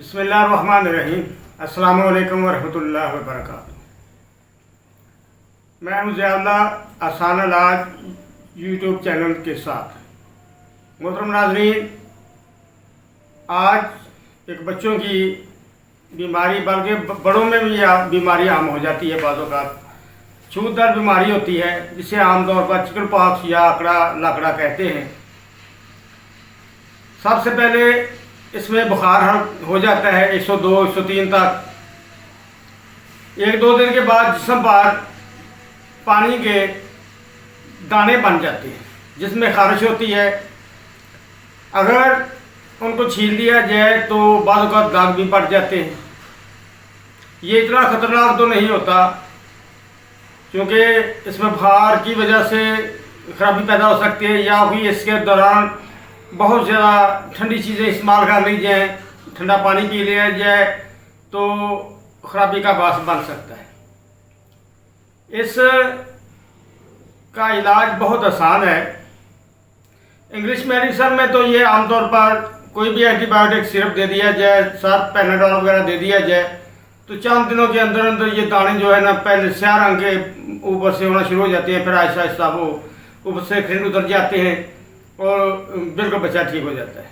बिस्मिल्लाहिर्रहमानिर्रहीम। अस्सलामु अलैकुम वरहमतुल्लाहि वबरकातुहू। मैं हूँ ज़ियाउल्लाह आसान इलाज यूट्यूब चैनल के साथ। मोहतरम नाज़रीन, आज एक बच्चों की बीमारी, बल्कि बड़ों में भी बीमारी आम हो जाती है। बाज़ औक़ात छूत दर बीमारी होती है, जिसे आमतौर पर चिकन पॉक्स या अकड़ा लकड़ा कहते हैं। सबसे पहले इसमें बुखार हो जाता है 102 103 तक। 1-2 दिन के बाद जिस्म पर पानी के दाने बन जाते हैं, जिसमें खारिश होती है। अगर उनको छील दिया जाए तो बाद औक़ात दाग भी पड़ जाते हैं। ये इतना ख़तरनाक तो नहीं होता, क्योंकि इसमें बुखार की वजह से खराबी पैदा हो सकती है, या फिर इसके दौरान बहुत ज़्यादा ठंडी चीज़ें इस्तेमाल कर ली जाए, ठंडा पानी पी लिया जाए तो ख़राबी का बास बन सकता है। इस का इलाज बहुत आसान है। इंग्लिश मेडिसिन में तो ये आमतौर पर कोई भी एंटीबायोटिक सिरप दे दिया जाए, साथ पैनाडोल वगैरह दे दिया जाए, तो चंद दिनों के अंदर अंदर ये दाने जो है ना, पहले स्याह रंग के ऊपर से होना शुरू हो जाते हैं, फिर आहिस्ता आहिस्ता वो ऊपर से खिंड उतर जाते हैं और बिल्कुल बच्चा ठीक हो जाता है।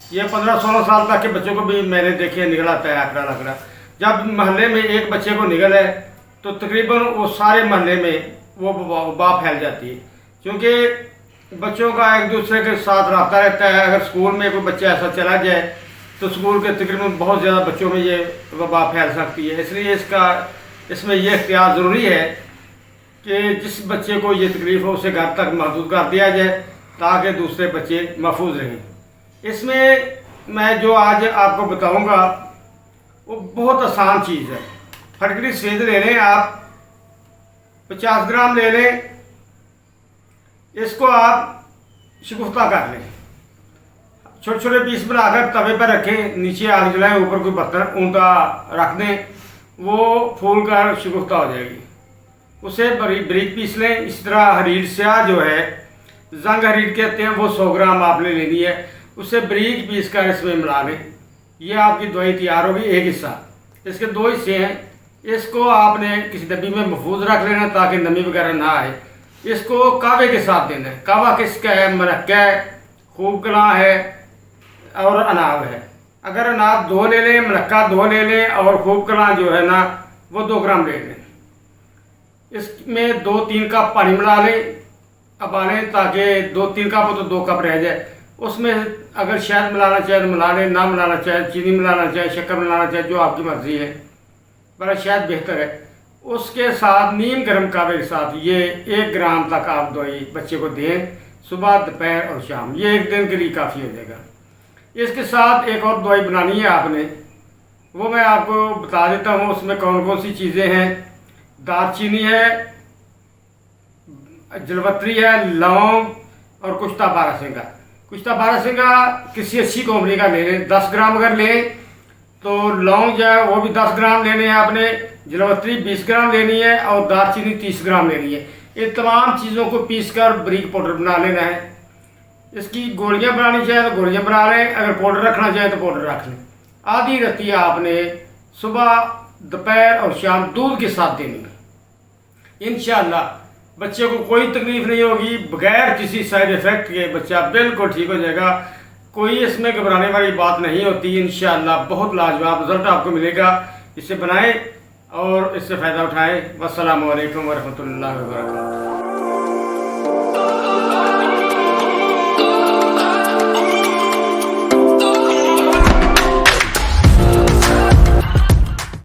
ये 15-16 साल तक के बच्चों को भी मैंने देखे निकलाता है आकड़ा लकड़ा। जब महल्ले में एक बच्चे को निकल है तो तकरीबन वो सारे महल्ले में वो वबा फैल जाती है, क्योंकि बच्चों का एक दूसरे के साथ रब्ता रहता है। अगर स्कूल में कोई बच्चा ऐसा चला जाए तो स्कूल के तकरीबन बहुत ज़्यादा बच्चों में ये वबा फैल सकती है। इसलिए इसमें यह इख्तियार ज़रूरी है कि जिस बच्चे को ये तकलीफ़ हो उसे घर तक महदूद कर दिया जाए, ताकि दूसरे बच्चे महफूज रहें। इसमें मैं जो आज आपको बताऊंगा वो बहुत आसान चीज़ है। फटकरी सेंध ले लें, आप 50 ग्राम ले लें। इसको आप शिकुफ्ता कर लें, छोटे छोटे पीस बनाकर तवे पर रखें, नीचे आग जलाएं, ऊपर कोई बर्तन ऊंधा रख दें, वो फूल कर शिकुफ्ता हो जाएगी। उसे बारीक पीस लें। इस तरह हरीर स्याह जो है, जंग हरीर कहते हैं, वो 100 ग्राम आपने लेनी है। उसे बारीक पीस कर इसमें मिला लें। ये आपकी दवाई तैयार होगी। एक हिस्सा, इसके 2 हिस्से हैं। इसको आपने किसी डब्बी में महफूज रख लेना ताकि नमी वगैरह ना आए। इसको कावे के साथ देना है। कावा किसका है? मनक्का है, खूब कलां है और अनाब है। अगर अनाब 2 ले लें, मनक्का 2 ले लें और खूब कलां जो है ना वो 2 ग्राम ले लें। इसमें 2-3 कप पानी मिला लें, उबालें, ताकि 2-3 कप हो तो 2 कप रह जाए। उसमें अगर शहद मिलाना चाहे तो मिला लें, ना मिलाना चाहे चीनी मिलाना चाहे, शक्कर मिलाना चाहे, जो आपकी मर्जी है, पर शहद बेहतर है। उसके साथ नीम गर्म कावे के साथ ये 1 ग्राम तक आप दवाई बच्चे को दें, सुबह दोपहर और शाम। ये 1 दिन के लिए काफ़ी हो जाएगा। इसके साथ एक और दवाई बनानी है आपने, वो मैं आपको बता देता हूँ उसमें कौन कौन सी चीज़ें हैं। दालचीनी है, जलवत्री है, लौंग और कुश्ता बारहसिंगा। कुश्ता बारहसिंगा किसी अच्छी कंपनी का ले लें, 10 ग्राम अगर लें तो लौंग जो है वो भी 10 ग्राम लेने हैं आपने, जलवत्री 20 ग्राम लेनी है और दालचीनी 30 ग्राम लेनी है। इन तमाम चीज़ों को पीस कर बारीक पाउडर बना लेना है। इसकी गोलियां बनानी चाहे तो गोलियां बना लें, अगर पाउडर रखना चाहे तो पाउडर रख लें। आधी रत्ती आपने सुबह दोपहर और शाम दूध के साथ देनी है। इंशाअल्लाह बच्चे को कोई तकलीफ नहीं होगी, बगैर किसी साइड इफेक्ट के बच्चा बिल्कुल ठीक हो जाएगा। कोई इसमें घबराने वाली बात नहीं होती। इंशाअल्लाह बहुत लाजवाब रिजल्ट आपको मिलेगा। इसे बनाएं और इससे फ़ायदा उठाएं। वस्सलामु अलैकुम वरहमतुल्लाहि वबरकातुहू।